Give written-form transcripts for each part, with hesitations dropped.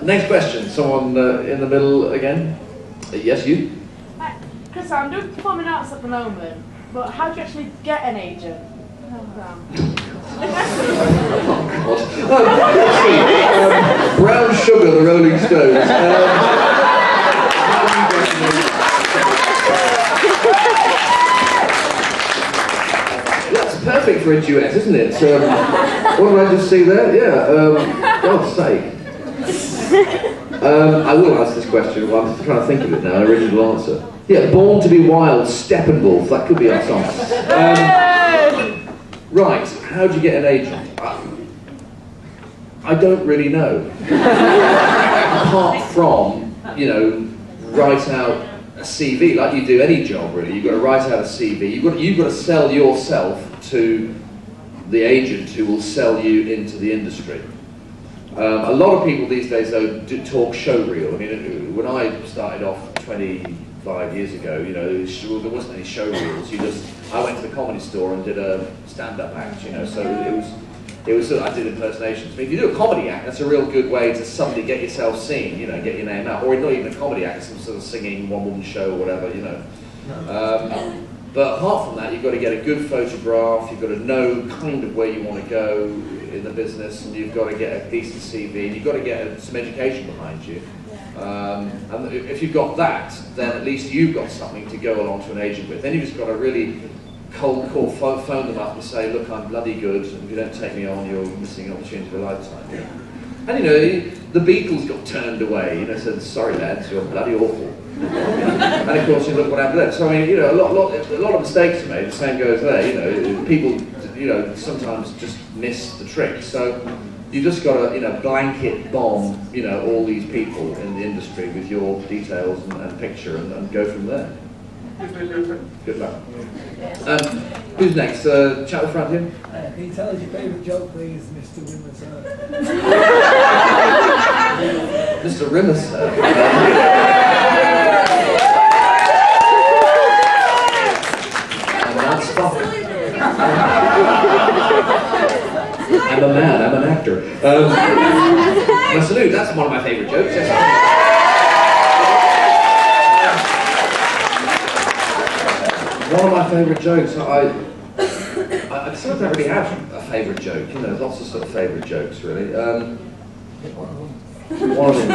Next question. Someone in the middle again. Yes, you. Hi, Chris, I'm doing performing arts at the moment, but how do you actually get an agent? Brown Sugar, the Rolling Stones. That's perfect for a duet, isn't it? What did I just see there? Yeah, God's sake. I will ask this question. Well, I'm trying to think of it now, an original answer. Yeah, Born to be Wild, Steppenwolf, that could be our song. Right, how do you get an agent? I don't really know. Apart from, you know, write out a CV, like you do any job really. You've got to write out a CV. You've got to sell yourself to the agent who will sell you into the industry. A lot of people these days though do talk showreel. I mean, when I started off 25 years ago, you know, there wasn't any showreels. I went to the comedy store and did a stand-up act, you know, so it was sort of, I did impersonations. I mean, if you do a comedy act, that's a real good way to suddenly get yourself seen, you know, get your name out. Or not even a comedy act, some sort of singing one-woman show or whatever, you know. But apart from that, you've got to get a good photograph, you've got to know kind of where you want to go in the business, and you've got to get a decent CV, and you've got to get some education behind you. And if you've got that, then at least you've got something to go along to an agent with. Then you've just got to really cold call, phone them up and say, look, I'm bloody good, and if you don't take me on, you're missing an opportunity of a lifetime. Yeah. And you know, the Beatles got turned away, you know, said, sorry lads, you're bloody awful. And of course, you look what happened then. So I mean, you know, a lot of mistakes are made, the same goes there, you know, people, you know, sometimes just miss the trick. So you just got to, you know, blanket bomb, you know, all these people in the industry with your details and picture and go from there. Good luck. Who's next? Chat at the front here. Can you tell us your favourite joke, please, Mr. Rimmer, Mr. Rimmer, sir. And that's fun. I'm a man, I'm an actor. My salute, that's one of my favourite jokes. Yes. One of my favourite jokes, I sort of don't really have a favourite joke, you know, there's lots of sort of favourite jokes really. One of them.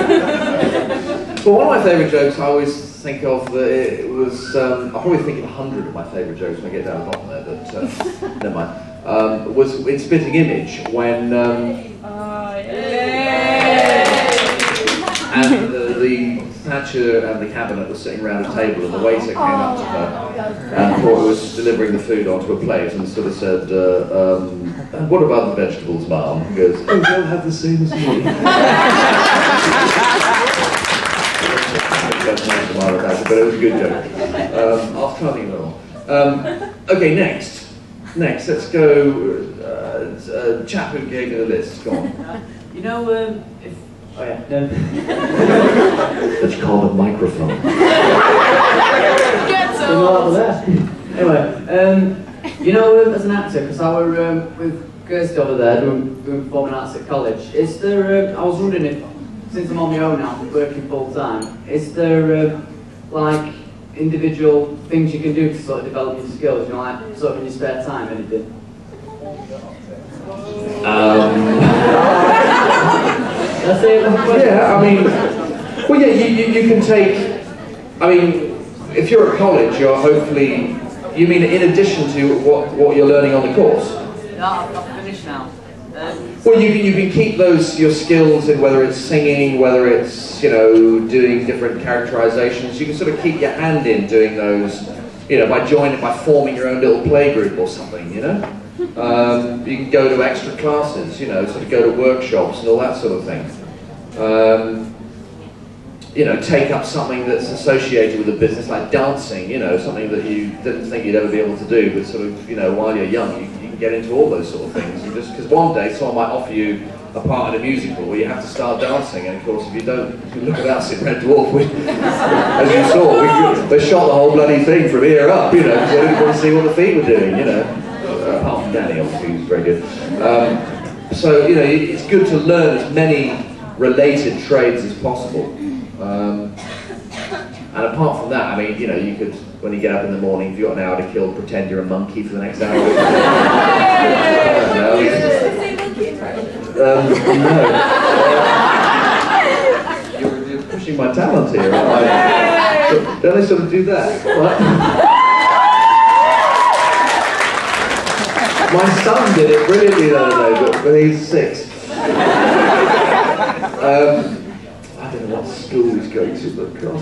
But one of my favourite jokes I always think of, it was, I'll probably think of 100 of my favourite jokes when I get down the bottom there, but never mind. Was in Spitting Image when, and the Thatcher and the cabinet were sitting around a table and the waiter came up to her and thought he was delivering the food onto a plate and sort of said, and what about the vegetables, ma'am? He goes, oh, they'll have the same as me. But it was a good joke. I'll try to think of another one. Okay, next, let's go, chap who gave me the list, go on. You know, if... Oh yeah, no. Let's call the microphone. Get so Anyway, you know, as an actor, because I were with Kirsty over there doing performing arts at college, is there, I was wondering if, since I'm on my own now, working full time, is there, like, individual things you can do to sort of develop your skills, you know, like, sort of in your spare time, anything? Yeah, I mean, well, yeah, you can take, I mean, if you're at college, you're hopefully, you mean in addition to what you're learning on the course? No, I've finished now. Well, you can keep your skills in whether it's singing, whether it's, you know, doing different characterizations. You can sort of keep your hand in doing those, you know, by forming your own little playgroup or something, you know? You can go to extra classes, you know, sort of go to workshops and all that sort of thing. You know, take up something that's associated with a business like dancing, you know, something that you didn't think you'd ever be able to do, but sort of, you know, while you're young, you can get into all those sort of things. And just because one day someone might offer you a part in a musical where you have to start dancing, and of course, if you don't, look at us in Red Dwarf, as you saw, we shot the whole bloody thing from here up, you know, because they didn't want to see what the feet were doing, you know. Apart from Danny, obviously, who's very good. So, you know, it's good to learn as many related trades as possible. And apart from that, I mean, you know, you could, when you get up in the morning, if you've got an hour to kill, pretend you're a monkey for the next hour. No. You're pushing my talent here. Don't they sort of do that? What? My son did it brilliantly the other day, but he's 6. I don't know what school he's going to, but God.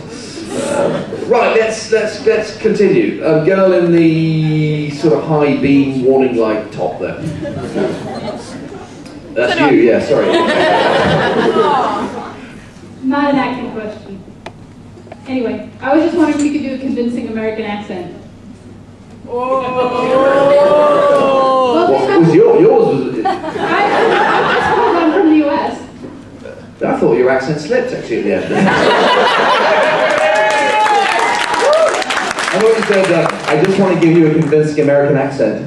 Right, let's continue. Girl in the sort of high beam warning light top there. That's you, yeah, sorry. Not an acting question. Anyway, I was just wondering if you could do a convincing American accent. What was yours was it? I'm from the US. I thought your accent slipped actually at the end. I thought you said, I just want to give you a convincing American accent.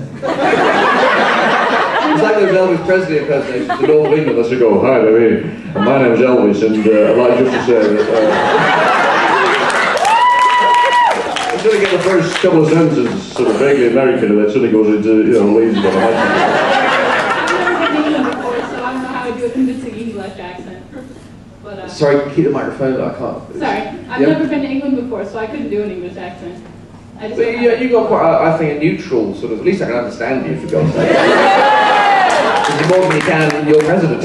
It's like those Elvis Presley impersonations. The North of England, I should go, hi there, my name's Elvis, and I'd like just to say that I'm going to get the first couple of sentences sort of vaguely American, and then suddenly goes into, you know, lazy one. I've never been to England before, so I don't know how to do a convincing English accent. But, sorry, keep the microphone, I can't. Sorry, I've never been to England before, so I couldn't do an English accent. I just You got quite, I think, a neutral sort of, at least I can understand you, for God's sake. Because more than you can, you're president.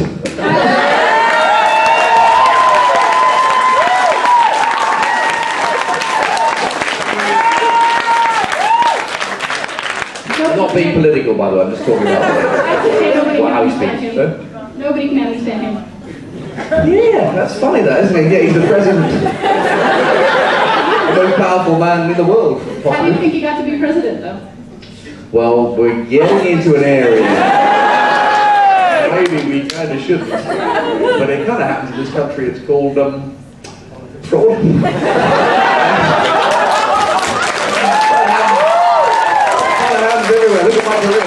I'm not being political, by the way, I'm just talking about how he speaks. Nobody can understand him. Yeah, that's funny that, isn't it? Yeah, he's the president. The most powerful man in the world. How do you think he got to be president, though? Well, we're getting into an area maybe we kind of shouldn't, but it kind of happens in this country. It's called fraud. Everywhere. Look at my career.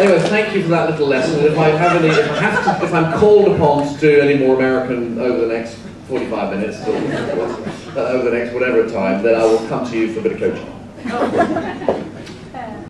Anyway, thank you for that little lesson. If I have any, if I'm called upon to do any more American over the next 45 minutes, or over the next whatever time, then I will come to you for a bit of coaching.